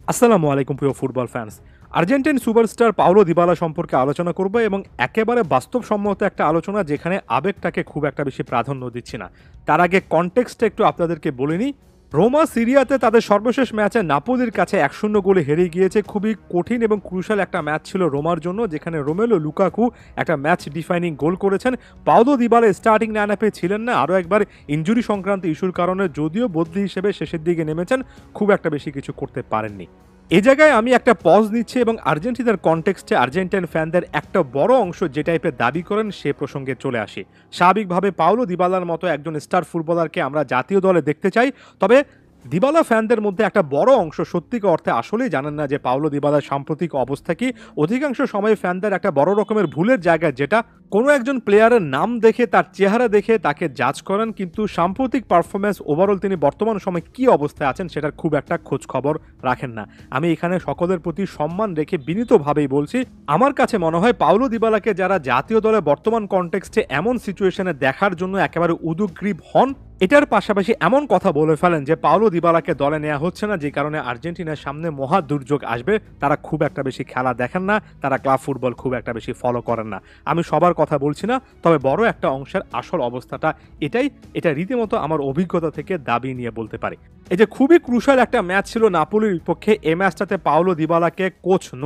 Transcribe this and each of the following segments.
আসসালামু আলাইকুম প্রিয় football fans. Argentine superstar Paulo Dybala সম্পর্কে আলোচনা করব এবং একেবারে বাস্তবসম্মত একটা আলোচনা যেখানে আবেগটাকে খুব একটা বেশি প্রাধান্য দিচ্ছি না। তার আগে কনটেক্সটটা একটু আপনাদেরকে বলে নিই। রোমা সিরিয়াতে তাদের সর্বশেষ ম্যাচে নাপোলির কাছে ১-০ গোলে হেরে গিয়েছে। খুবই কঠিন এবং ক্রুশাল একটা ম্যাচ ছিল রোমার জন্য, যেখানে রোমেলো লুকাকু একটা ম্যাচ ডিফাইনিং গোল করেছেন। পাওলো দিবালা স্টার্টিং লাইনআপে ছিলেন না, আরও একবার ইনজুরি সংক্রান্ত ইস্যুর কারণে যদিও বদলি হিসেবে শেষের দিকে নেমেছেন, খুব একটা বেশি কিছু করতে পারেননি। এই জায়গায় আমি একটা পজ নিচ্ছি এবং আর্জেন্টিনার কনটেক্সটে আর্জেন্টাইন ফ্যানদের একটা বড় অংশ যে টাইপের দাবি করেন সে প্রসঙ্গে চলে আসি। স্বাভাবিকভাবে পাওলো দিবালার মতো একজন স্টার ফুটবলারকে আমরা জাতীয় দলে দেখতে চাই, তবে দিবালা ফ্যানদের মধ্যে একটা বড় অংশ সত্যিকার অর্থে আসলেই জানেন না যে পাওলো দিবালার সাম্প্রতিক অবস্থা কি। অধিকাংশ সময় ফ্যানদের একটা বড় রকমের ভুলের জায়গা, যেটা কোনো একজন প্লেয়ারের নাম দেখে তার চেহারা দেখে তাকে জাজ করেন, কিন্তু সাম্প্রতিক পারফরমেন্স ওভারঅল তিনি বর্তমান সময় কি অবস্থায় আছেন সেটার খুব একটা খোঁজ খবর রাখেন না। আমি এখানে সকলের প্রতি সম্মান রেখে বিনীতভাবেই বলছি, আমার কাছে মনে হয় পাওলো দিবালাকে যারা জাতীয় দলে বর্তমান কনটেক্সটে এমন সিচুয়েশনে দেখার জন্য একেবারে উদগ্রীব হন, এটার পাশাপাশি এমন কথা বলে ফেলেন যে পাওলো দিবালাকে দলে নেওয়া হচ্ছে না, যে কারণে আর্জেন্টিনার সামনে মহা দুর্যোগ আসবে, তারা খুব একটা বেশি খেলা দেখেন না, তারা ক্লাব ফুটবল খুব একটা বেশি ফলো করেন না। আমি সবার কথা বলছি না, তবে বড় একটা অংশের আসল অবস্থাটা এটাই। এটা রীতিমতো আমার অভিজ্ঞতা থেকে দাবি নিয়ে বলতে পারি। এই যে খুবই ক্রুশাল একটা ম্যাচ ছিল নাপোলির বিপক্ষে, এই ম্যাচটাতে পাওলো দিবালাকে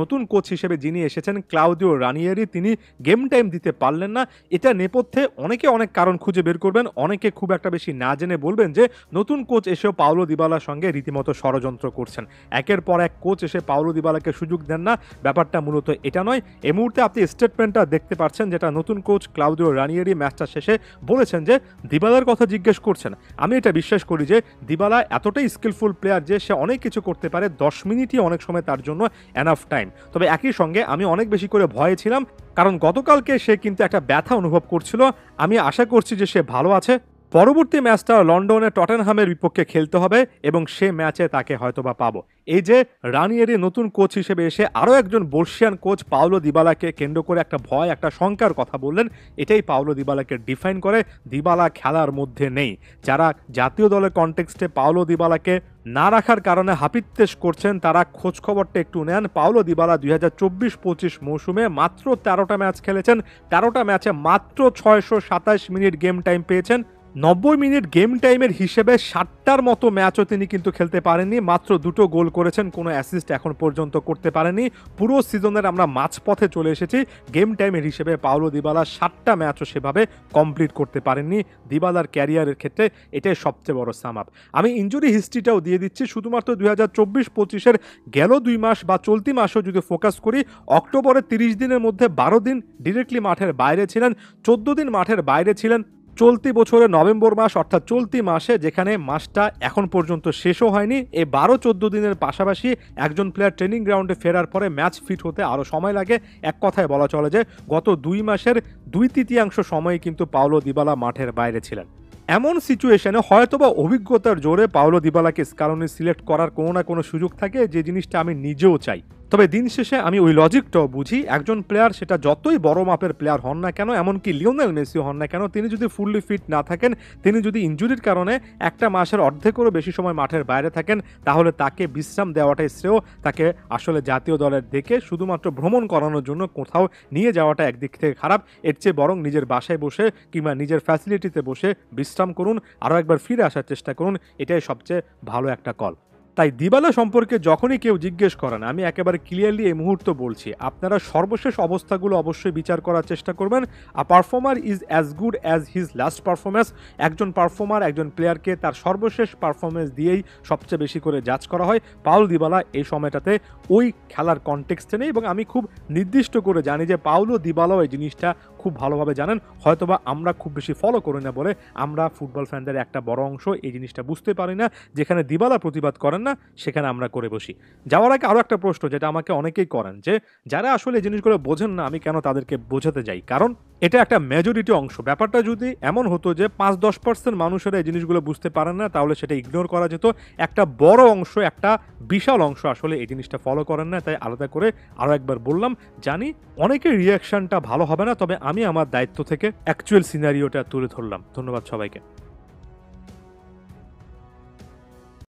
নতুন কোচ হিসেবে যিনি এসেছেন ক্লাউদিও রানিয়েরি, তিনি গেম টাইম দিতে পারলেন না। এটা নেপথ্যে অনেকে অনেক কারণ খুঁজে বের করবেন, অনেকে খুব একটা বেশি না জেনে বলবেন যে নতুন কোচ এসেও পাওলো দিবালার সঙ্গে রীতিমতো ষড়যন্ত্র করছেন। একের পর এক কোচ এসে পাওলো দিবালাকে সুযোগ দেন না। ব্যাপারটা মূলত এটা নয়। এই মুহূর্তে আপনি স্টেটমেন্টটা দেখতে পাচ্ছেন, যেটা নতুন কোচ ক্লাউদিও রানিয়েরি ম্যাচটা শেষে বলেছেন যে দিবালার কথা জিজ্ঞেস করছেন। আমি এটা বিশ্বাস করি যে দিবালা এতটাই স্কিলফুল প্লেয়ার যে সে অনেক কিছু করতে পারে, 10 মিনিটই অনেক সময় তার জন্য এনাফ টাইম। তবে একই সঙ্গে আমি অনেক বেশি করে ভয়ে ছিলাম, কারণ গতকালকে সে কিন্তু একটা ব্যথা অনুভব করছিল। আমি আশা করছি যে সে ভালো আছে। পরবর্তী ম্যাচটা লন্ডনে টটেনহামের বিপক্ষে খেলতে হবে এবং সে ম্যাচে তাকে হয়তোবা পাবো। এই যে রানিয়েরি নতুন কোচ হিসেবে এসে আরও একজন বর্ষিয়ান কোচ পাওলো দিবালাকে কেন্দ্র করে একটা ভয়, একটা শঙ্কার কথা বললেন, এটাই পাওলো দিবালাকে ডিফাইন করে। দিবালা খেলার মধ্যে নেই। যারা জাতীয় দলের কনটেক্সটে পাওলো দিবালাকে না রাখার কারণে হাপিত্তেশ করছেন, তারা খোঁজ খবরটা একটু নেন। পাওলো দিবালা 2024-25 মৌসুমে মাত্র 13টা ম্যাচ খেলেছেন, 13টা ম্যাচে মাত্র 627 মিনিট গেম টাইম পেয়েছেন। 90 মিনিট গেম টাইমের হিসেবে 60টার মতো ম্যাচও তিনি কিন্তু খেলতে পারেননি, মাত্র 2টো গোল করেছেন, কোনো অ্যাসিস্ট এখন পর্যন্ত করতে পারেনি। পুরো সিজনের আমরা মাঝপথে চলে এসেছি। গেম টাইমের হিসেবে পাওলো দিবালা 60টা ম্যাচও সেভাবে কমপ্লিট করতে পারেননি। দিবালার ক্যারিয়ারের ক্ষেত্রে এটাই সবচেয়ে বড় সাম আপ। আমি ইনজুরি হিস্ট্রিটাও দিয়ে দিচ্ছি। শুধুমাত্র 2024-25-এর গেল 2 মাস বা চলতি মাসেও যদি ফোকাস করি, অক্টোবরের 30 দিনের মধ্যে 12 দিন ডিরেক্টলি মাঠের বাইরে ছিলেন, 14 দিন মাঠের বাইরে ছিলেন চলতি বছরের নভেম্বর মাস, অর্থাৎ চলতি মাসে, যেখানে মাসটা এখন পর্যন্ত শেষও হয়নি। এই 12-14 দিনের পাশাপাশি একজন প্লেয়ার ট্রেনিং গ্রাউন্ডে ফেরার পরে ম্যাচ ফিট হতে আরও সময় লাগে। এক কথায় বলা চলে যে গত 2 মাসের 2/3 সময় কিন্তু পাওলো দিবালা মাঠের বাইরে ছিলেন। এমন সিচুয়েশনে হয়তোবা অভিজ্ঞতার জোরে পাওলো দিবালাকে স্কালোনি সিলেক্ট করার কোনো না কোনো সুযোগ থাকে, যে জিনিসটা আমি নিজেও চাই। তবে দিন শেষে আমি ওই লজিকটাও বুঝি, একজন প্লেয়ার সেটা যতই বড় মাপের প্লেয়ার হন না কেন, এমনকি লিওনেল মেসি হন না কেন, তিনি যদি ফুললি ফিট না থাকেন, তিনি যদি ইনজুরির কারণে একটা মাসের অর্ধেকেরও বেশি সময় মাঠের বাইরে থাকেন, তাহলে তাকে বিশ্রাম দেওয়াটাই শ্রেয়। তাকে আসলে জাতীয় দলের দেখে শুধুমাত্র ভ্রমণ করানোর জন্য কোথাও নিয়ে যাওয়াটা একদিক থেকে খারাপ। এর চেয়ে বরং নিজের বাসায় বসে কিংবা নিজের ফ্যাসিলিটিতে বসে বিশ্রাম করুন, আরও একবার ফিরে আসার চেষ্টা করুন, এটাই সবচেয়ে ভালো একটা কল। তাই দিবালা সম্পর্কে যখনই কেউ জিজ্ঞেস করেন, আমি একেবারে ক্লিয়ারলি এই মুহূর্তে বলছি, আপনারা সর্বশেষ অবস্থাগুলো অবশ্যই বিচার করার চেষ্টা করবেন। আ performer is as good as his last performance. একজন পারফর্মার, একজন প্লেয়ারকে তার সর্বশেষ পারফরমেন্স দিয়েই সবচেয়ে বেশি করে জাজ করা হয়। পাওলো দিবালা এই সময়টাতে ওই খেলার কনটেক্সটে নেই, এবং আমি খুব নির্দিষ্ট করে জানি যে পাওলো দিবালাও এই জিনিসটা খুব ভালোভাবে জানেন। হয়তোবা আমরা খুব বেশি ফলো করি না বলে আমরা ফুটবল ফ্যানদের একটা বড় অংশ এই জিনিসটা বুঝতে পারি না। যেখানে দিবালা প্রতিবাদ করেন না, সেখানে আমরা করে বসি। যাওয়ার আগে আরও একটা প্রশ্ন, যেটা আমাকে অনেকেই করেন, যে যারা আসলে এই জিনিসগুলো বোঝেন না আমি কেন তাদেরকে বোঝাতে যাই, কারণ এটা একটা মেজরিটি অংশ। ব্যাপারটা যদি এমন হতো যে 5-10% মানুষেরা এই জিনিসগুলো বুঝতে পারেন না, তাহলে সেটা ইগনোর করা যেত। একটা বড় অংশ, একটা বিশাল অংশ আসলে এই জিনিসটা ফলো করেন না, তাই আলাদা করে আরও একবার বললাম। জানি অনেকের রিয়াকশনটা ভালো হবে না, তবে আমি আমার দায়িত্ব থেকে অ্যাকচুয়াল সিনারিওটা তুলে ধরলাম। ধন্যবাদ সবাইকে।